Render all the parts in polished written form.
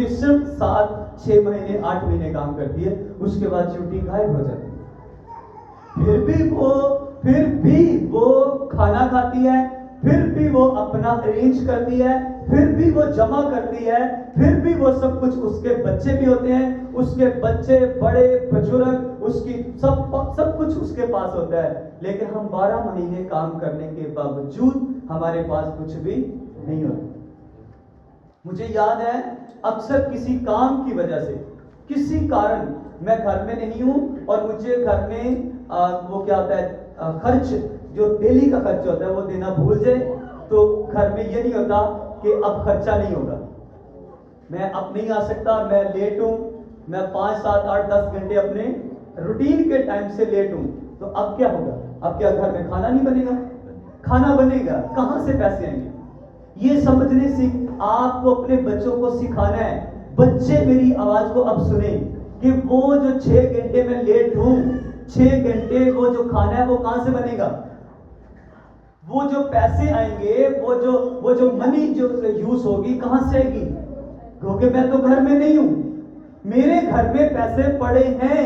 Duty सिर्फ 7-6 महीने 8 महीने काम करती है, उसके बाद ड्यूटी गायब हो जाती है। फिर भी वो खाना खाती है, फिर भी वो अपना अरेंज करती है, फिर भी वो जमा करती है, फिर भी वो सब कुछ, उसके बच्चे भी होते हैं, उसके बच्चे बड़े बुजुर्ग, उसकी सब कुछ उसके पास होता है। लेकिन हम 12 महीने काम करने के बावजूद हमारे पास कुछ भी नहीं होता। मुझे याद है अक्सर किसी काम की वजह से, किसी कारण मैं घर में नहीं हूं और मुझे घर में वो क्या होता है, खर्च जो डेली का खर्च होता है वो देना भूल जाए, तो घर में ये नहीं होता कि अब खर्चा नहीं होगा, मैं अब नहीं आ सकता, मैं लेट हूं, मैं 5, 7, 8, 10 घंटे अपने रूटीन के टाइम से लेट हूं, तो अब क्या होगा? अब क्या घर में खाना नहीं बनेगा? खाना बनेगा, कहां से पैसे आएंगे? ये समझने से आपको अपने बच्चों को सिखाना है। बच्चे मेरी आवाज को अब सुने कि वो जो 6 घंटे में लेट हूं, 6 घंटे वो जो खाना है वो कहां से बनेगा? वो जो पैसे आएंगे, वो जो मनी जो यूज होगी कहां से आएगी? क्योंकि मैं तो घर में नहीं हूं, मेरे घर में पैसे पड़े हैं,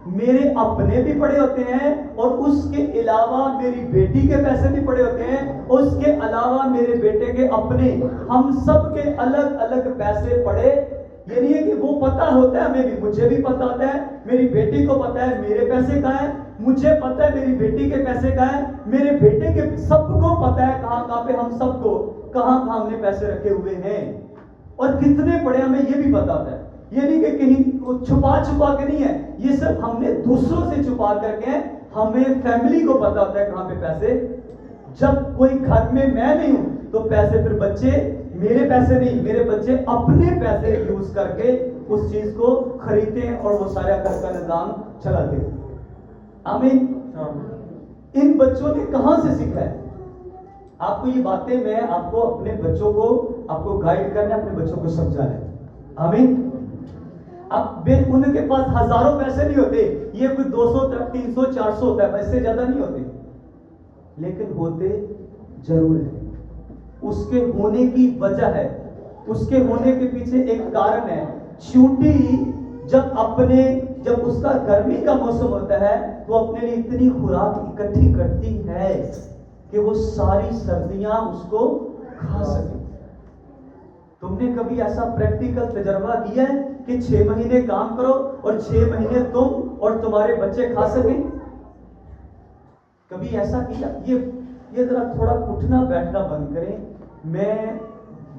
मेरे अपने भी पड़े होते हैं, और उसके अलावा मेरी बेटी के पैसे भी पड़े होते हैं, उसके अलावा मेरे बेटे के अपने, हम सब के अलग अलग पैसे पड़े। ये नहीं है कि वो पता होता है हमें भी, मुझे भी पता होता है, मेरी बेटी को पता है मेरे पैसे कहाँ है, मुझे पता है मेरी बेटी के पैसे कहाँ है, मेरे बेटे के, सबको पता है कहां पे, हम सबको कहां हमने पैसे रखे हुए हैं और कितने पड़े हमें ये भी पता होता है। ये नहीं कि कहीं छुपा के नहीं है, ये सब हमने दूसरों से छुपा करके, हमें फैमिली को पता होता है कहां पे पैसे। जब कोई घर में मैं नहीं हूं तो पैसे फिर बच्चे, मेरे पैसे नहीं, मेरे बच्चे अपने पैसे यूज करके उस चीज को खरीदते हैं और वो सारा घर का निजाम चलाते हैं। आमीन। इन बच्चों ने कहां से सीखा है? आपको ये बातें मैं आपको अपने बच्चों को आपको गाइड करना, अपने बच्चों को समझाना है। आमीन। अब उनके पास हजारों पैसे नहीं होते, ये कोई 200, 300, 400 होता है, इससे ज्यादा नहीं होते, लेकिन होते जरूर है। उसके होने की वजह है, उसके होने के पीछे एक कारण है। चींटी जब उसका गर्मी का मौसम होता है तो अपने लिए इतनी खुराक इकट्ठी करती है कि वो सारी सर्दियां उसको खा सके। तुमने कभी ऐसा प्रैक्टिकल तजर्बा किया है कि 6 महीने काम करो और 6 महीने तुम और तुम्हारे बच्चे खा सकें? कभी ऐसा किया? ये जरा थोड़ा उठना बैठना बंद करें। मैं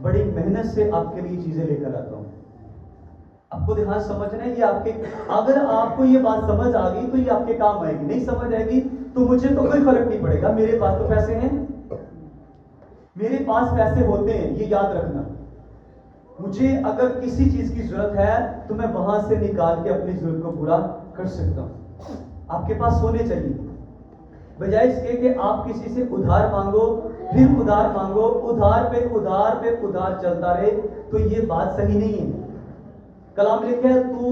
बड़ी मेहनत से आपके लिए चीजें लेकर आता हूं, आपको ध्यान समझना है। ये आपके, अगर आपको ये बात समझ आ गई तो ये आपके काम आएगी, नहीं समझ आएगी तो मुझे तो कोई फर्क नहीं पड़ेगा, मेरे पास तो पैसे हैं, मेरे पास पैसे होते हैं, ये याद रखना। मुझे अगर किसी चीज की जरूरत है तो मैं वहां से निकाल के अपनी जरूरत को पूरा कर सकता हूं। आपके पास होने चाहिए, बजाय इसके कि आप किसी से उधार मांगो, फिर उधार मांगो, उधार पे उधार पे उधार चलता रहे, तो ये बात सही नहीं है। कलाम लिखे है, तू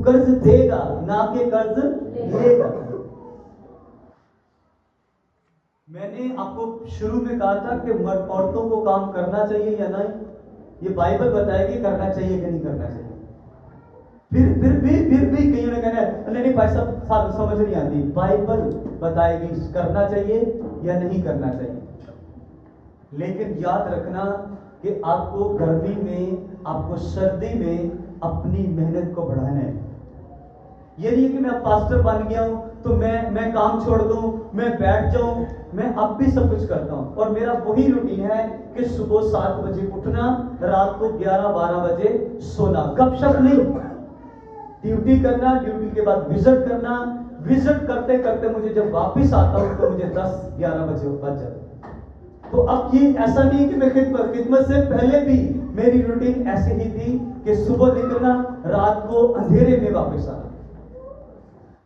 कर्ज देगा ना कि कर्ज लेगा। मैंने आपको शुरू में कहा था कि औरतों को काम करना चाहिए या नहीं, ये बाइबल बताएगी करना चाहिए कि नहीं करना चाहिए। फिर भी कईयों ने कहना नहीं भाई साहब समझ नहीं आती, बाइबल बताएगी करना चाहिए या नहीं करना चाहिए। लेकिन याद रखना कि आपको गर्मी में, आपको सर्दी में अपनी मेहनत को बढ़ाना है। ये नहीं है कि मैं पास्टर बन गया हूं तो मैं काम छोड़ दूं, मैं बैठ जाऊं। मैं अब भी सब कुछ करता हूं और मेरा वही रूटीन है कि सुबह 7 बजे उठना, रात को 11-12 बजे सोना, गपशप नहीं, ड्यूटी करना, ड्यूटी के बाद विजिट करना, विजिट करते करते मुझे जब वापस आता हूं तो मुझे 10-11 बजे बज जाता। तो अब ये ऐसा नहीं कि मैं खिदमत से पहले भी मेरी रूटीन ऐसी ही थी कि सुबह निकलना, रात को अंधेरे में वापस आना।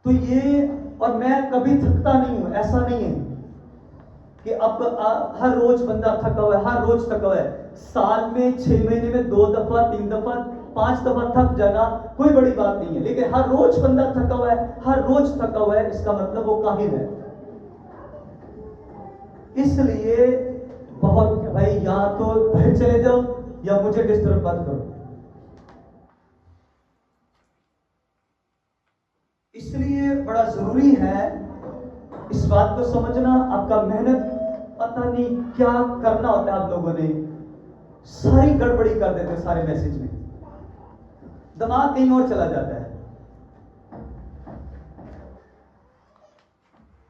तो ये, और मैं कभी थकता नहीं हूं, ऐसा नहीं है कि अब हर रोज बंदा थका हुआ है, हर रोज थका हुआ है। साल में 6 महीने में 2 दफा, 3 दफा, 5 दफा थक जाना कोई बड़ी बात नहीं है, लेकिन हर रोज बंदा थका हुआ है, हर रोज थका हुआ है, इसका मतलब वो काहिल है। इसलिए बहुत भाई, या तो या मुझे डिस्टर्ब मत करो। इसलिए बड़ा जरूरी है इस बात को समझना। आपका मेहनत पता नहीं क्या करना होता है, आप लोगों ने सारी गड़बड़ी कर देते सारे मैसेज में, दिमाग कहीं और चला जाता है।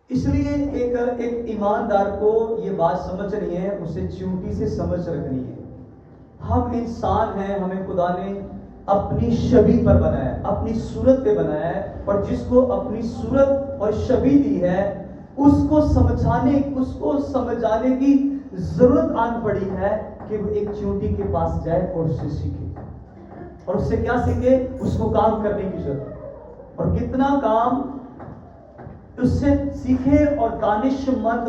इसलिए एक ईमानदार को ये बात समझनी है, उसे च्यूटी से समझ रखनी है। हम इंसान हैं, हमें खुदा ने अपनी छवि पर बनाया है, अपनी सूरत पे बनाया है, और जिसको अपनी सूरत और छवि दी है उसको समझाने की जरूरत आन पड़ी है कि वो एक च्यूटी के पास जाए और उससे सीखे। और उससे क्या सीखे? उसको काम करने की जरूरत, और कितना काम उससे सीखे और दानिशमंद